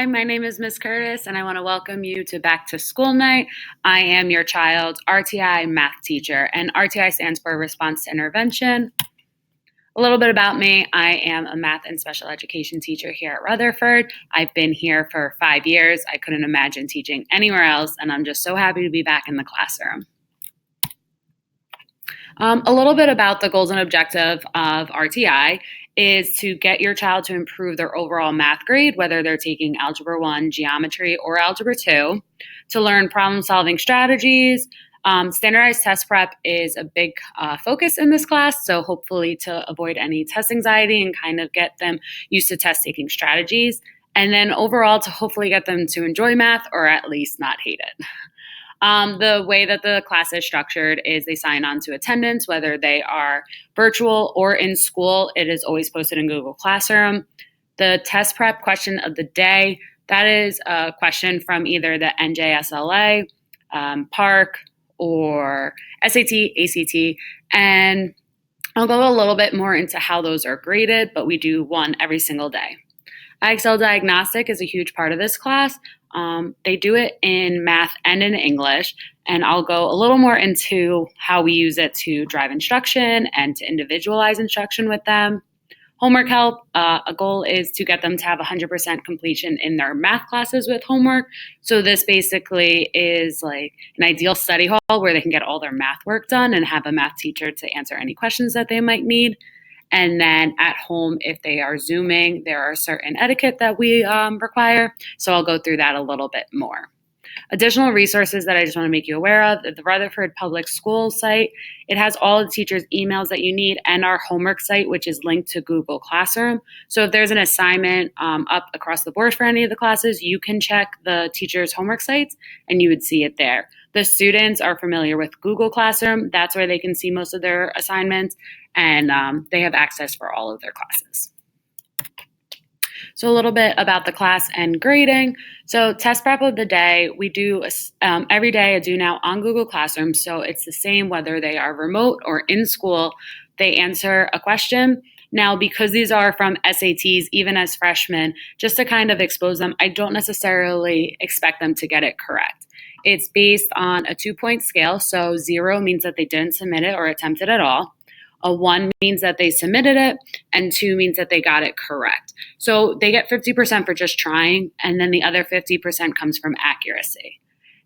Hi, my name is Ms. Curtis, and I want to welcome you to Back to School Night. I am your child's RTI Math teacher, and RTI stands for Response to Intervention. A little bit about me. I am a math and special education teacher here at Rutherford. I've been here for 5 years. I couldn't imagine teaching anywhere else, and I'm just so happy to be back in the classroom. A little bit about the goals and objective of RTI is to get your child to improve their overall math grade, whether they're taking Algebra 1, Geometry, or Algebra 2, to learn problem-solving strategies. Standardized test prep is a big focus in this class, so hopefully to avoid any test anxiety and kind of get them used to test-taking strategies. And then overall to hopefully get them to enjoy math or at least not hate it. The way that the class is structured is they sign on to attendance, whether they are virtual or in school. It is always posted in Google Classroom. The test prep question of the day, that is a question from either the NJSLA, PARC, or SAT, ACT, and I'll go a little bit more into how those are graded, but we do one every single day. IXL Diagnostic is a huge part of this class. They do it in math and in English, and I'll go a little more into how we use it to drive instruction and to individualize instruction with them. Homework help, a goal is to get them to have 100% completion in their math classes with homework. So this basically is like an ideal study hall where they can get all their math work done and have a math teacher to answer any questions that they might need. And then at home, if they are Zooming, there are certain etiquette that we require. So I'll go through that a little bit more. Additional resources that I just want to make you aware of, the Rutherford Public Schools site, it has all the teachers' emails that you need and our homework site, which is linked to Google Classroom. So if there's an assignment up across the board for any of the classes, you can check the teachers' homework sites and you would see it there. The students are familiar with Google Classroom. That's where they can see most of their assignments, and they have access for all of their classes. So a little bit about the class and grading. So test prep of the day, we do every day. I do now on Google Classroom. So it's the same whether they are remote or in school. They answer a question. Now, because these are from SATs, even as freshmen, just to kind of expose them, I don't necessarily expect them to get it correct. It's based on a 2-point scale. So 0 means that they didn't submit it or attempt it at all. A 1 means that they submitted it, and 2 means that they got it correct. So they get 50% for just trying, and then the other 50% comes from accuracy.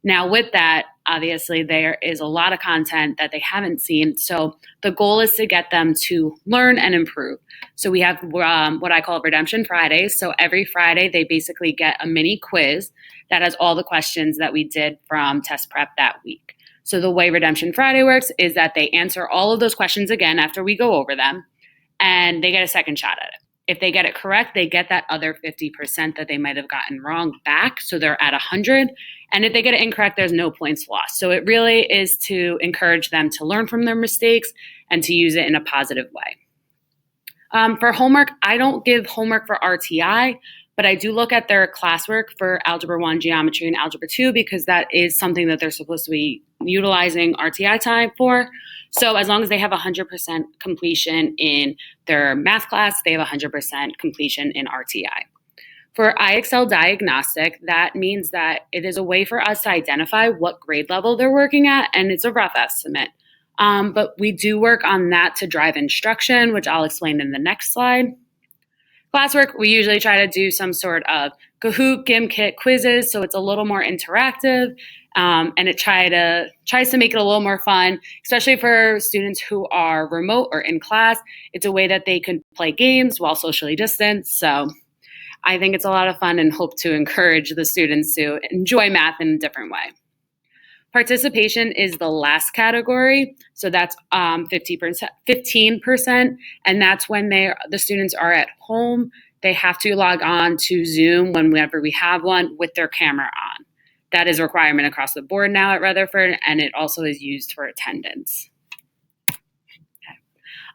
Now with that, obviously there is a lot of content that they haven't seen, so the goal is to get them to learn and improve. So we have what I call Redemption Fridays. So every Friday they basically get a mini quiz that has all the questions that we did from test prep that week. So the way Redemption Friday works is that they answer all of those questions again after we go over them, and they get a second shot at it. If they get it correct, they get that other 50% that they might have gotten wrong back, so they're at 100. And if they get it incorrect, there's no points lost. So it really is to encourage them to learn from their mistakes and to use it in a positive way. For homework, I don't give homework for RTI, but I do look at their classwork for Algebra 1, Geometry, and Algebra 2 because that is something that they're supposed to be utilizing RTI time for. So as long as they have 100% completion in their math class, they have 100% completion in RTI. For IXL Diagnostic, that means that it is a way for us to identify what grade level they're working at, and it's a rough estimate. But we do work on that to drive instruction, which I'll explain in the next slide. Classwork, we usually try to do some sort of Kahoot, Gimkit quizzes, so it's a little more interactive, and it tries to make it a little more fun, especially for students who are remote or in class. It's a way that they can play games while socially distanced, so I think it's a lot of fun and hope to encourage the students to enjoy math in a different way. Participation is the last category, so that's 15%, and that's when the students are at home. They have to log on to Zoom whenever we have one with their camera on. That is a requirement across the board now at Rutherford, and it also is used for attendance. Okay.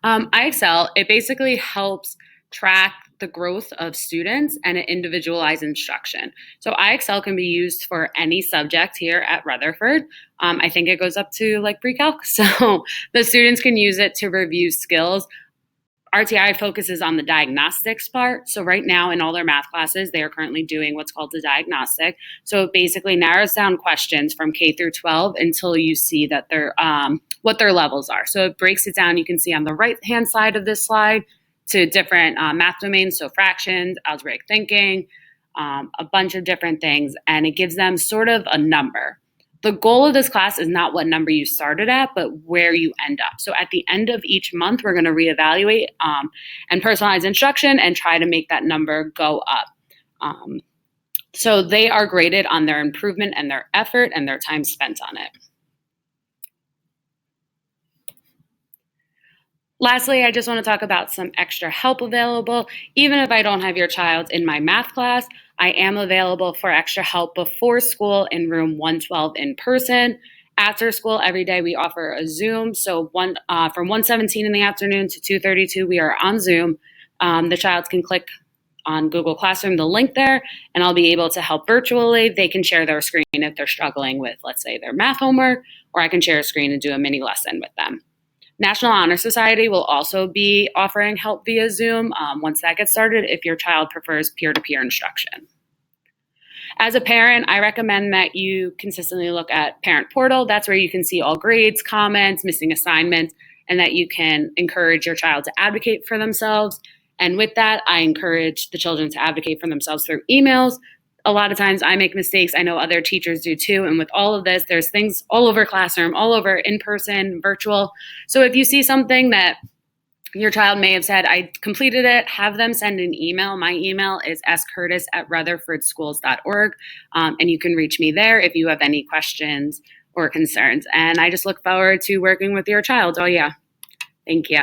IXL, it basically helps track the growth of students and an individualized instruction. So IXL can be used for any subject here at Rutherford. I think it goes up to like pre-calc. So the students can use it to review skills RTI focuses on the diagnostics part. So right now in all their math classes, they are currently doing what's called the diagnostic. So it basically narrows down questions from K through 12 until you see that they're what their levels are. So it breaks it down. You can see on the right-hand side of this slide to different math domains, so fractions, algebraic thinking, a bunch of different things, and it gives them sort of a number. The goal of this class is not what number you started at, but where you end up. So at the end of each month, we're going to reevaluate and personalize instruction and try to make that number go up. So they are graded on their improvement and their effort and their time spent on it. Lastly, I just want to talk about some extra help available. Even if I don't have your child in my math class, I am available for extra help before school in room 112 in person. After school, every day we offer a Zoom. So from 1:17 in the afternoon to 2:32, we are on Zoom. The child can click on Google Classroom, the link there, and I'll be able to help virtually. They can share their screen if they're struggling with, let's say, their math homework, or I can share a screen and do a mini lesson with them. National Honor Society will also be offering help via Zoom once that gets started if your child prefers peer-to-peer instruction. As a parent, I recommend that you consistently look at Parent Portal. That's where you can see all grades, comments, missing assignments, and that you can encourage your child to advocate for themselves. And with that, I encourage the children to advocate for themselves through emails. A lot of times I make mistakes. I know other teachers do too. And with all of this, there's things all over Classroom, all over in-person, virtual. So if you see something that your child may have said, I completed it, have them send an email. My email is scurtis@rutherfordschools.org. And you can reach me there if you have any questions or concerns. And I just look forward to working with your child. Oh, yeah. Thank you.